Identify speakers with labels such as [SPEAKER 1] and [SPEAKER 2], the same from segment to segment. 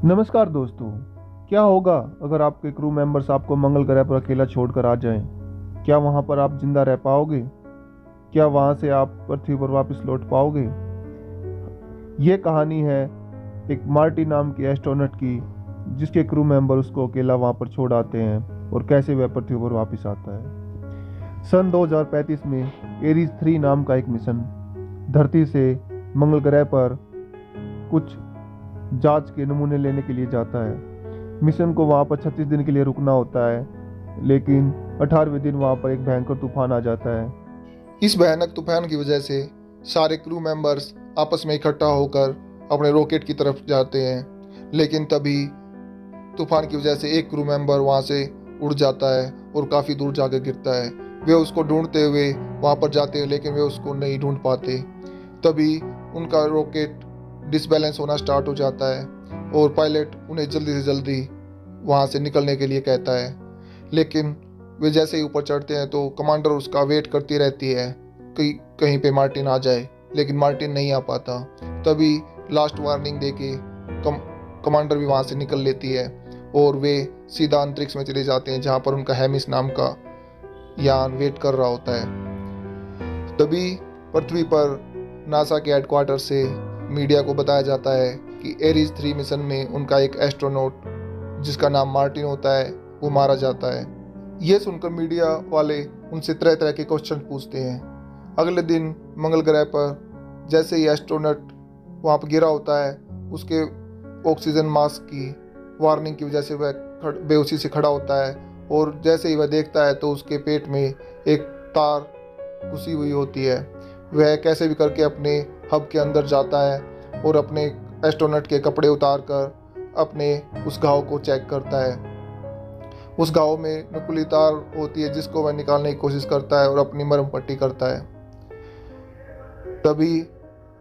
[SPEAKER 1] नमस्कार दोस्तों। क्या होगा अगर आपके क्रू मेंबर्स आपको मंगल ग्रह पर अकेला छोड़कर आ जाएं? क्या वहां पर आप जिंदा रह पाओगे? क्या वहां से आप पृथ्वी पर वापस लौट पाओगे? ये कहानी है एक मार्टी नाम के एस्ट्रोनॉट की, जिसके क्रू मेंबर उसको अकेला वहां पर छोड़ आते हैं और कैसे वह पृथ्वी पर वापस आता है। सन 2035 में एरीज 3 नाम का एक मिशन धरती से मंगल ग्रह पर कुछ जांच के नमूने लेने के लिए जाता है। मिशन को वहां पर 36 दिन के लिए रुकना होता है, लेकिन 18वें दिन वहां पर एक भयंकर तूफान आ जाता है।
[SPEAKER 2] इस भयानक तूफान की वजह से सारे क्रू मेंबर्स आपस में इकट्ठा होकर अपने रॉकेट की तरफ जाते हैं, लेकिन तभी तूफान की वजह से एक क्रू मेंबर वहां से उड़ जाता है और काफ़ी दूर जाकर गिरता है। वे उसको ढूंढते हुए वहां पर जाते हैं, लेकिन वे उसको नहीं ढूंढ पाते। तभी उनका रॉकेट डिसबैलेंस होना स्टार्ट हो जाता है और पायलट उन्हें जल्दी से जल्दी वहां से निकलने के लिए कहता है। लेकिन वे जैसे ही ऊपर चढ़ते हैं तो कमांडर उसका वेट करती रहती है कि कहीं पे मार्टिन आ जाए, लेकिन मार्टिन नहीं आ पाता। तभी लास्ट वार्निंग देके कमांडर भी वहां से निकल लेती है और वे सीधा अंतरिक्ष में चले जाते हैं, जहां पर उनका हेमिस नाम का यान वेट कर रहा होता है। तभी पृथ्वी पर नासा के हेडक्वार्टर से मीडिया को बताया जाता है कि एरीज 3 मिशन में उनका एक एस्ट्रोनॉट जिसका नाम मार्टिन होता है वो मारा जाता है। ये सुनकर मीडिया वाले उनसे तरह तरह के क्वेश्चन पूछते हैं। अगले दिन मंगल ग्रह पर जैसे ही एस्ट्रोनॉट वहाँ पर गिरा होता है, उसके ऑक्सीजन मास्क की वार्निंग की वजह से वह बेहोशी से खड़ा होता है और जैसे ही वह देखता है तो उसके पेट में एक तार घुसी हुई होती है। वह कैसे भी करके अपने हब के अंदर जाता है और अपने एस्ट्रोनॉट के कपड़े उतार कर अपने उस घाव को चेक करता है। उस घाव में नुकीली तार होती है जिसको वह निकालने की कोशिश करता है और अपनी मरहम पट्टी करता है। तभी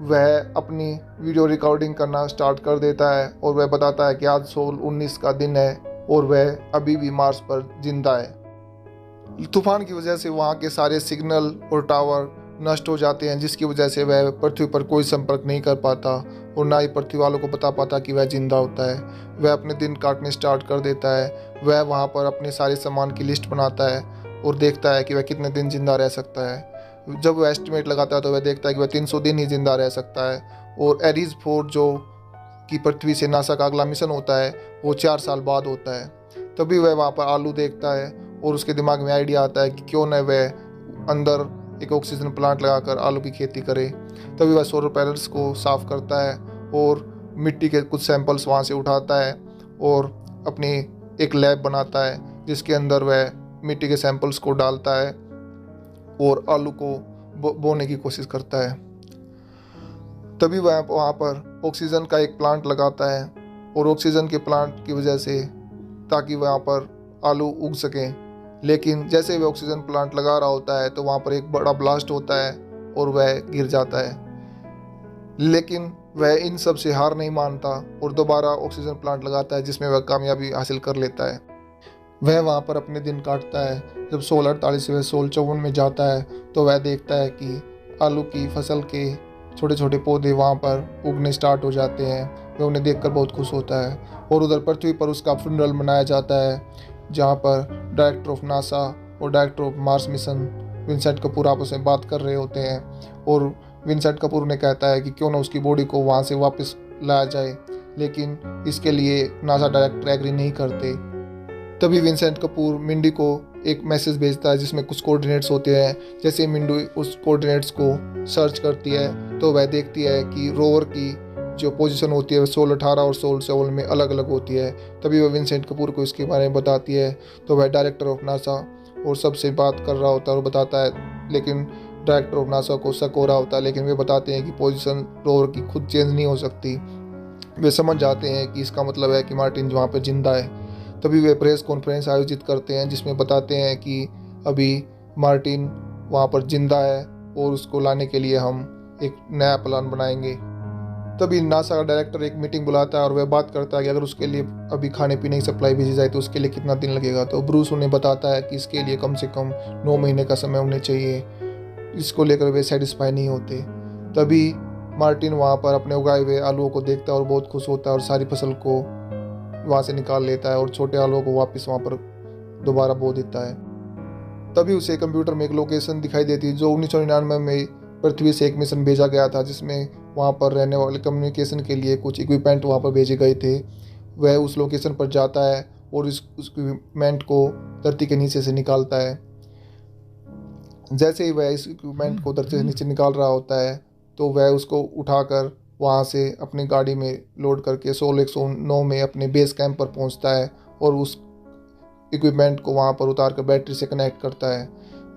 [SPEAKER 2] वह अपनी वीडियो रिकॉर्डिंग करना स्टार्ट कर देता है और वह बताता है कि आज सोल 19 का दिन है और वह अभी भी मार्स पर जिंदा है। तूफान की वजह से वहाँ के सारे सिग्नल और टावर नष्ट हो जाते हैं, जिसकी वजह से वह पृथ्वी पर कोई संपर्क नहीं कर पाता और ना ही पृथ्वी वालों को बता पाता कि वह जिंदा होता है। वह अपने दिन काटने स्टार्ट कर देता है। वह वहाँ पर अपने सारे सामान की लिस्ट बनाता है और देखता है कि वह कितने दिन जिंदा रह सकता है। जब वह एस्टिमेट लगाता है तो वह देखता है कि वह 300 दिन ही जिंदा रह सकता है और एरीज 4 जो कि पृथ्वी से नासा का अगला मिशन होता है वो 4 साल बाद होता है। तभी वह वहाँ पर आलू देखता है और उसके दिमाग में आइडिया आता है कि क्यों न वह अंदर एक ऑक्सीजन प्लांट लगाकर आलू की खेती करे। तभी वह सोलर पैनल्स को साफ करता है और मिट्टी के कुछ सैंपल्स वहाँ से उठाता है और अपनी एक लैब बनाता है, जिसके अंदर वह मिट्टी के सैंपल्स को डालता है और आलू को बोने की कोशिश करता है। तभी वह वहाँ पर ऑक्सीजन का एक प्लांट लगाता है और ऑक्सीजन के प्लांट की वजह से ताकि वहाँ पर आलू उग सकें। लेकिन जैसे वह ऑक्सीजन प्लांट लगा रहा होता है तो वहाँ पर एक बड़ा ब्लास्ट होता है और वह गिर जाता है। लेकिन वह इन सब से हार नहीं मानता और दोबारा ऑक्सीजन प्लांट लगाता है, जिसमें वह कामयाबी हासिल कर लेता है। वह वहाँ पर अपने दिन काटता है। जब 16:48 से वह 16:54 में जाता है तो वह देखता है कि आलू की फसल के छोटे छोटे पौधे वहाँ पर उगने स्टार्ट हो जाते हैं। वह उन्हें देखकर बहुत खुश होता है और उधर पृथ्वी पर उसका फ्यूनरल मनाया जाता है, जहाँ पर डायरेक्टर ऑफ नासा और director of Mars mission Vincent Kapoor आपस में बात कर रहे होते हैं और विंसेंट कपूर ने कहता है कि क्यों ना उसकी बॉडी को वहाँ से वापस लाया जाए, लेकिन इसके लिए नासा डायरेक्टर एग्री नहीं करते। तभी विंसेंट कपूर मिंडी को एक मैसेज भेजता है जिसमें कुछ कोऑर्डिनेट्स होते हैं। जैसे मिंडी उस कोऑर्डिनेट्स को सर्च करती है तो वह देखती है कि रोवर की जो पोजीशन होती है सोल 18 और सोल 17 में अलग अलग होती है। तभी वह विंसेंट कपूर को इसके बारे में बताती है तो वह डायरेक्टर ऑफ नासा और सबसे बात कर रहा होता है और बताता है, लेकिन डायरेक्टर ऑफ नासा को शक हो रहा होता है, लेकिन वे बताते हैं कि पोजीशन रोवर की खुद चेंज नहीं हो सकती। वे समझ जाते हैं कि इसका मतलब है कि मार्टिन वहाँ पर जिंदा है। तभी वे प्रेस कॉन्फ्रेंस आयोजित करते हैं जिसमें बताते हैं कि अभी मार्टिन वहाँ पर जिंदा है और उसको लाने के लिए हम एक नया प्लान बनाएंगे। तभी नासा का डायरेक्टर एक मीटिंग बुलाता है और वह बात करता है कि अगर उसके लिए अभी खाने पीने की सप्लाई भेजी जाए तो उसके लिए कितना दिन लगेगा। तो ब्रूस उन्हें बताता है कि इसके लिए कम से कम 9 महीने का समय उन्हें चाहिए। इसको लेकर वे सेटिस्फाई नहीं होते। तभी मार्टिन वहाँ पर अपने उगाए हुए आलूओं को देखता है और बहुत खुश होता है और सारी फसल को वहाँ से निकाल लेता है और छोटे आलू को वापस वहाँ पर दोबारा बो देता है। तभी उसे कंप्यूटर में एक लोकेशन दिखाई देती है जो 1999 में पृथ्वी से एक मिशन भेजा गया था, जिसमें वहाँ पर रहने वाले कम्युनिकेशन के लिए कुछ इक्विपमेंट वहाँ पर भेजे गए थे। वह उस लोकेशन पर जाता है और उस इक्विपमेंट को धरती के नीचे से निकालता है। जैसे ही वह इस इक्विपमेंट को धरती से नीचे निकाल रहा होता है तो वह उसको उठाकर वहाँ से अपनी गाड़ी में लोड करके सोल 109 में अपने बेस कैंप पर पहुँचता है और उस इक्विपमेंट को वहाँ पर उतार कर बैटरी से कनेक्ट करता है।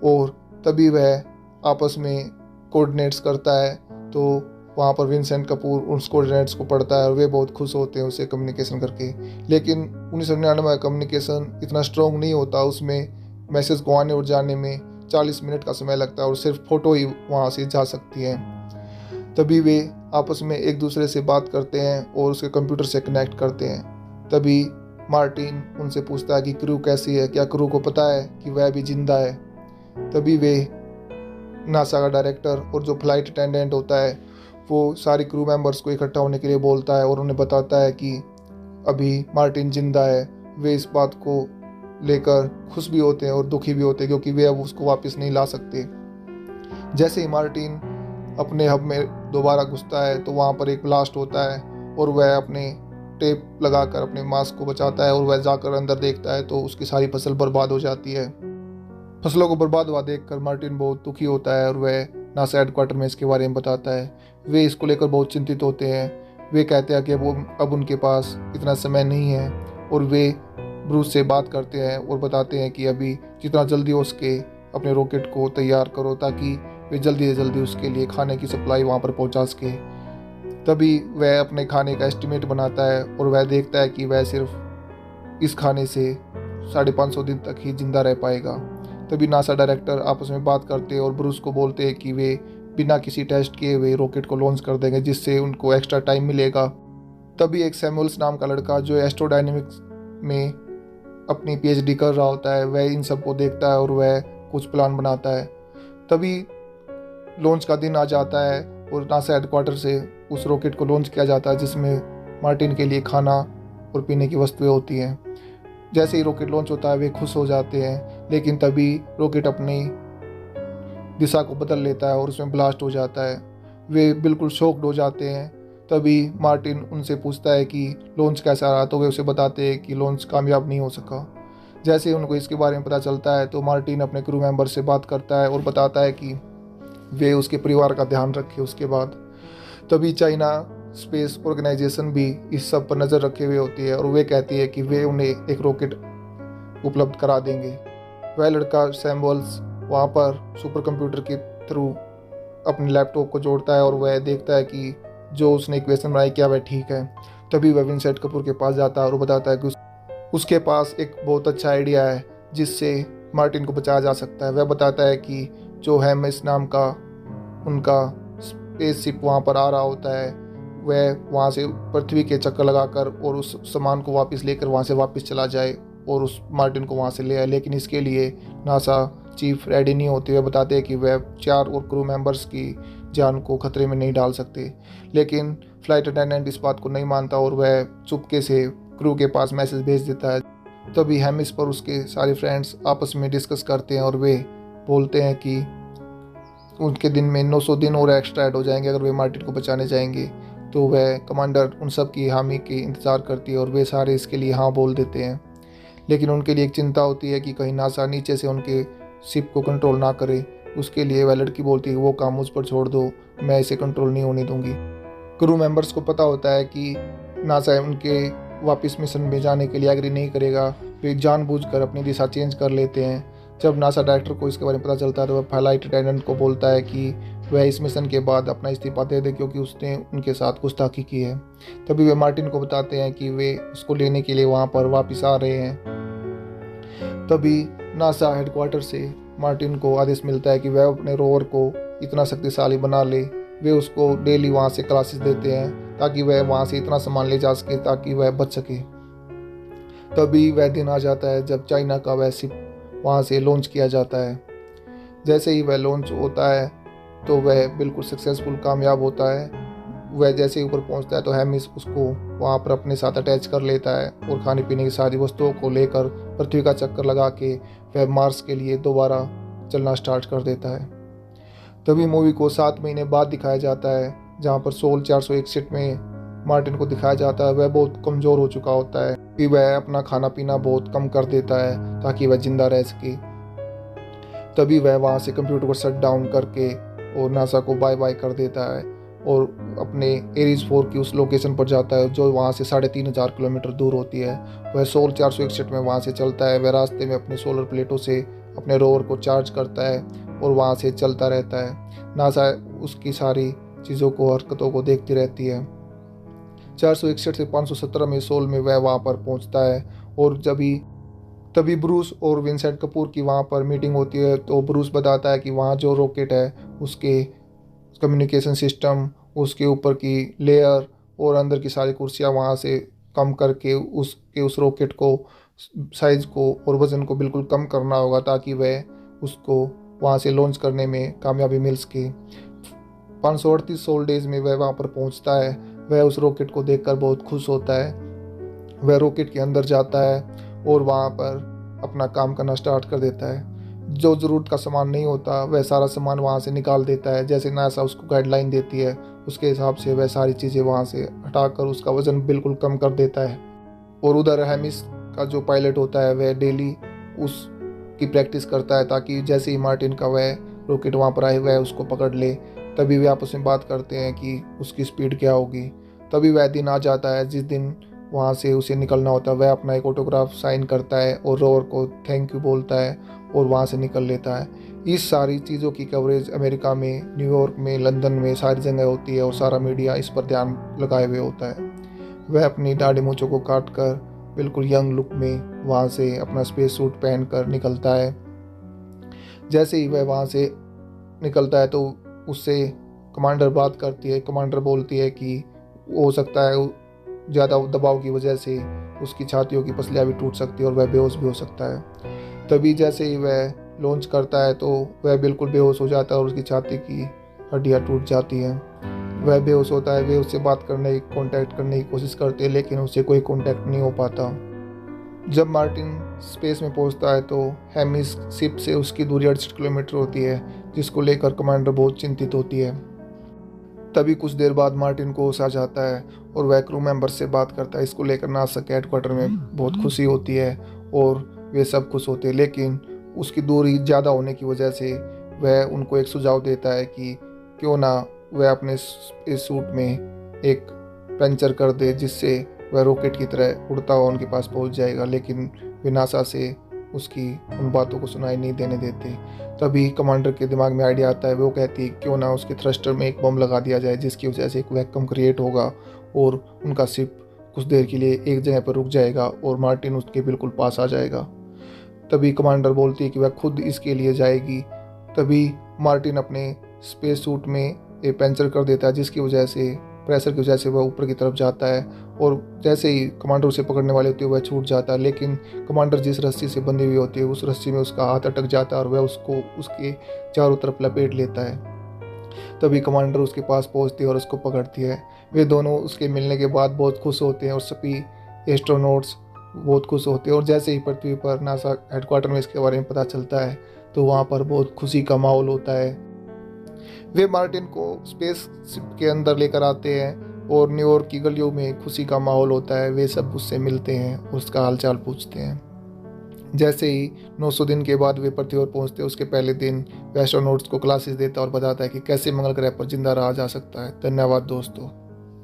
[SPEAKER 2] और तभी वह आपस में कोऑर्डिनेट्स करता है, तो वहाँ पर विंसेंट कपूर उस कोऑर्डिनेट्स को पढ़ता है और वे बहुत खुश होते हैं उसे कम्युनिकेशन करके। लेकिन 1999 में कम्युनिकेशन इतना स्ट्रॉन्ग नहीं होता, उसमें मैसेज को आने और जाने में 40 मिनट का समय लगता है और सिर्फ फ़ोटो ही वहाँ से जा सकती है। तभी वे आपस में एक दूसरे से बात करते हैं और उसके कंप्यूटर से कनेक्ट करते हैं। तभी मार्टिन उनसे पूछता है कि क्रू कैसी है, क्या क्रू को पता है कि वह भी जिंदा है। तभी वे नासा का डायरेक्टर और जो फ्लाइट अटेंडेंट होता है वो सारी क्रू मेंबर्स को इकट्ठा होने के लिए बोलता है और उन्हें बताता है कि अभी मार्टिन जिंदा है। वे इस बात को लेकर खुश भी होते हैं और दुखी भी होते हैं क्योंकि वे अब उसको वापस नहीं ला सकते। जैसे ही मार्टिन अपने हब में दोबारा घुसता है तो वहाँ पर एक ब्लास्ट होता है और वह अपने टेप लगाकर अपने मास्क को बचाता है और वह जाकर अंदर देखता है तो उसकी सारी फसल बर्बाद हो जाती है। फसलों को बर्बाद हुआ देखकर मार्टिन बहुत दुखी होता है और वह नासा हेडक्वार्टर में इसके बारे में बताता है। वे इसको लेकर बहुत चिंतित होते हैं। वे कहते हैं कि अब उनके पास इतना समय नहीं है और वे ब्रूस से बात करते हैं और बताते हैं कि अभी जितना जल्दी हो सके अपने रॉकेट को तैयार करो ताकि वे जल्दी से जल्दी उसके लिए खाने की सप्लाई वहाँ पर पहुँचा सके। तभी वह अपने खाने का एस्टिमेट बनाता है और वह देखता है कि वह सिर्फ इस खाने से 550 दिन तक ही जिंदा रह पाएगा। तभी नासा डायरेक्टर आपस में बात करते हैं और ब्रूस को बोलते हैं कि वे बिना किसी टेस्ट किए हुए रॉकेट को लॉन्च कर देंगे जिससे उनको एक्स्ट्रा टाइम मिलेगा। तभी एक सैमुअल्स नाम का लड़का जो एस्ट्रोडायनेमिक्स में अपनी पीएचडी कर रहा होता है वह इन सब को देखता है और वह कुछ प्लान बनाता है। तभी लॉन्च का दिन आ जाता है और नासा हेडक्वार्टर से उस रॉकेट को लॉन्च किया जाता है जिसमें मार्टिन के लिए खाना और पीने की वस्तुएं होती हैं। जैसे ही रॉकेट लॉन्च होता है वे खुश हो जाते हैं, लेकिन तभी रॉकेट अपनी दिशा को बदल लेता है और उसमें ब्लास्ट हो जाता है। वे बिल्कुल शॉक्ड हो जाते हैं। तभी मार्टिन उनसे पूछता है कि लॉन्च कैसा रहा, तो वे उसे बताते हैं कि लॉन्च कामयाब नहीं हो सका। जैसे ही उनको इसके बारे में पता चलता है तो मार्टिन अपने क्रू मेंबर से बात करता है और बताता है कि वे उसके परिवार का ध्यान रखें उसके बाद। तभी चाइना स्पेस ऑर्गेनाइजेशन भी इस सब पर नज़र रखे हुए होती है और वे कहती है कि वे उन्हें एक रॉकेट उपलब्ध करा देंगे। वह लड़का सैमुअल्स वहाँ पर सुपर कंप्यूटर के थ्रू अपने लैपटॉप को जोड़ता है और वह देखता है कि जो उसने इक्वेशन बनाई क्या वह ठीक है। तभी वह विंसेंट कपूर के पास जाता है और बताता है कि उसके पास एक बहुत अच्छा आइडिया है जिससे मार्टिन को बचाया जा सकता है। वह बताता है कि जो हेमिस नाम का उनका स्पेसशिप वहाँ पर आ रहा होता है वह वहाँ से पृथ्वी के चक्कर लगाकर और उस सामान को वापस लेकर वहाँ से वापस चला जाए और उस मार्टिन को वहाँ से ले आए। लेकिन इसके लिए नासा चीफ रेडी नहीं होती। वह बताते हैं कि वह 4 और क्रू मेंबर्स की जान को खतरे में नहीं डाल सकते। लेकिन फ्लाइट अटेंडेंट इस बात को नहीं मानता और वह चुपके से क्रू के पास मैसेज भेज देता है। तभी हेमिस पर उसके सारे फ्रेंड्स आपस में डिस्कस करते हैं और वे बोलते हैं कि उनके दिन में 900 दिन और एक्स्ट्रा ऐड हो जाएंगे अगर वे मार्टिन को बचाने जाएंगे। तो वह कमांडर उन सब की हामी की इंतज़ार करती है और वे सारे इसके लिए हाँ बोल देते हैं। लेकिन उनके लिए एक चिंता होती है कि कहीं नासा नीचे से उनके शिप को कंट्रोल ना करे। उसके लिए वह लड़की बोलती है वो काम मुझ पर छोड़ दो, मैं इसे कंट्रोल नहीं होने दूंगी। क्रू मेंबर्स को पता होता है कि नासा उनके वापस मिशन में जाने के लिए एग्री नहीं करेगा। वे जानबूझकर अपनी दिशा चेंज कर लेते हैं। जब नासा डायरेक्टर को इसके बारे में पता चलता है तो वह फ्लाइट अटेंडेंट को बोलता है कि वह इस मिशन के बाद अपना इस्तीफा दे दे क्योंकि उसने उनके साथ गुस्ताखी की है। तभी वे मार्टिन को बताते हैं कि वे उसको लेने के लिए वहाँ पर वापस आ रहे हैं। तभी नासा हेडक्वार्टर से मार्टिन को आदेश मिलता है कि वह अपने रोवर को इतना शक्तिशाली बना ले। वे उसको डेली वहाँ से क्लासेस देते हैं ताकि वह वहाँ से इतना सामान ले जा सके ताकि वह बच सके। तभी वह दिन आ जाता है जब चाइना का वह शिप वहाँ से लॉन्च किया जाता है। जैसे ही वह लॉन्च होता है तो वह बिल्कुल सक्सेसफुल कामयाब होता है। वह जैसे ही ऊपर पहुंचता है तो हेमिस उसको वहां पर अपने साथ अटैच कर लेता है और खाने पीने की सारी वस्तुओं को लेकर पृथ्वी का चक्कर लगा के वह मार्स के लिए दोबारा चलना स्टार्ट कर देता है। तभी मूवी को 7 महीने बाद दिखाया जाता है, जहाँ पर सोल 461 में मार्टिन को दिखाया जाता है। वह बहुत कमज़ोर हो चुका होता है कि वह अपना खाना पीना बहुत कम कर देता है ताकि वह जिंदा रह सके। तभी वह वहाँ से कंप्यूटर को शट डाउन करके और नासा को बाय बाय कर देता है और अपने एरीज 4 की उस लोकेशन पर जाता है जो वहाँ से 3500 किलोमीटर दूर होती है। वह सोल 461 में वहाँ से चलता है। वह रास्ते में अपने सोलर प्लेटों से अपने रोवर को चार्ज करता है और वहाँ से चलता रहता है। नासा उसकी सारी चीज़ों को, हरकतों को देखती रहती है। 461 से 517 में सोल में वह वहाँ पर पहुँचता है और तभी ब्रूस और विंसेंट कपूर की वहाँ पर मीटिंग होती है। तो ब्रूस बताता है कि वहाँ जो रॉकेट है उसके कम्युनिकेशन सिस्टम, उसके ऊपर की लेयर और अंदर की सारी कुर्सियाँ वहाँ से कम करके उस रॉकेट को, साइज़ को और वज़न को बिल्कुल कम करना होगा ताकि वह उसको वहाँ से लॉन्च करने में कामयाबी मिल सके। 538 सोल डेज में वह वहाँ पर पहुँचता है। वह उस रॉकेट को देखकर बहुत खुश होता है। वह रॉकेट के अंदर जाता है और वहाँ पर अपना काम करना स्टार्ट कर देता है। जो ज़रूरत का सामान नहीं होता वह सारा सामान वहाँ से निकाल देता है। जैसे नासा उसको गाइडलाइन देती है उसके हिसाब से वह सारी चीज़ें वहाँ से हटाकर उसका वज़न बिल्कुल कम कर देता है। और उधर हेमिस का जो पायलट होता है वह डेली उसकी प्रैक्टिस करता है ताकि जैसे ही मार्टिन का वह रॉकेट वहाँ पर आए वह उसको पकड़ ले। तभी वे आपस में बात करते हैं कि उसकी स्पीड क्या होगी। तभी वह दिन आ जाता है जिस दिन वहाँ से उसे निकलना होता है। वह अपना एक ऑटोग्राफ साइन करता है और रोवर को थैंक यू बोलता है और वहाँ से निकल लेता है। इस सारी चीज़ों की कवरेज अमेरिका में, न्यूयॉर्क में, लंदन में सारी जगह होती है और सारा मीडिया इस पर ध्यान लगाए हुए होता है। वह अपनी दाढ़ी मूंछों को काट कर बिल्कुल यंग लुक में वहाँ से अपना स्पेस सूट पहन कर निकलता है। जैसे ही वह वहाँ से निकलता है तो उससे कमांडर बात करती है। कमांडर बोलती है कि हो सकता है ज़्यादा दबाव की वजह से उसकी छातियों की पसलियाँ भी टूट सकती है और वह बेहोश भी हो सकता है। तभी जैसे ही वह लॉन्च करता है तो वह बिल्कुल बेहोश हो जाता है और उसकी छाती की हड्डियाँ टूट जाती हैं। वह बेहोश होता है। वे उससे बात करने की, कांटेक्ट करने की कोशिश करते हैं लेकिन उससे कोई कांटेक्ट नहीं हो पाता। जब मार्टिन स्पेस में पहुंचता है तो हेमिस शिप से उसकी दूरी 68 किलोमीटर होती है, जिसको लेकर कमांडर बहुत चिंतित होती है। तभी कुछ देर बाद मार्टिन को होश आ जाता है और वह क्रू मेंबर से बात करता है। इसको लेकर नासा के हेडक्वार्टर में बहुत खुशी होती है और वे सब खुश होते हैं, लेकिन उसकी दूरी ज़्यादा होने की वजह से वह उनको एक सुझाव देता है कि क्यों ना वह अपने इस सूट में एक पंचर कर दे जिससे वह रॉकेट की तरह उड़ता हुआ उनके पास पहुंच जाएगा। लेकिन वे नासा से उसकी उन बातों को सुनाई नहीं देने देते। तभी कमांडर के दिमाग में आइडिया आता है। वो कहती है क्यों ना उसके थ्रस्टर में एक बम लगा दिया जाए जिसकी वजह से एक वैक्यूम क्रिएट होगा और उनका शिप कुछ देर के लिए एक जगह पर रुक जाएगा और मार्टिन उसके बिल्कुल पास आ जाएगा। तभी कमांडर बोलती है कि वह खुद इसके लिए जाएगी। तभी मार्टिन अपने स्पेस सूट में एक पंचर कर देता है जिसकी वजह से, प्रेशर की वजह से वह ऊपर की तरफ जाता है और जैसे ही कमांडर उसे पकड़ने वाले होती है वह छूट जाता है। लेकिन कमांडर जिस रस्सी से बंधी हुई होती है उस रस्सी में उसका हाथ अटक जाता है और वह उसको उसके चारों तरफ लपेट लेता है। तभी कमांडर उसके पास पहुंचती है और उसको पकड़ती है। वे दोनों उसके मिलने के बाद बहुत खुश होते हैं और सभी एस्ट्रोनॉट्स बहुत खुश होते हैं। और जैसे ही पृथ्वी पर नासा हेडक्वार्टर में इसके बारे में पता चलता है तो वहाँ पर बहुत खुशी का माहौल होता है। वे मार्टिन को स्पेस के अंदर लेकर आते हैं और न्यूयॉर्क की गलियों में खुशी का माहौल होता है। वे सब उससे मिलते हैं और उसका हालचाल पूछते हैं। जैसे ही 900 दिन के बाद वे पृथ्वी पर पहुंचते हैं उसके पहले दिन वे एस्ट्रोनॉट्स को क्लासेस देता है और बताता है कि कैसे मंगल ग्रह पर जिंदा रहा जा सकता है। धन्यवाद दोस्तों।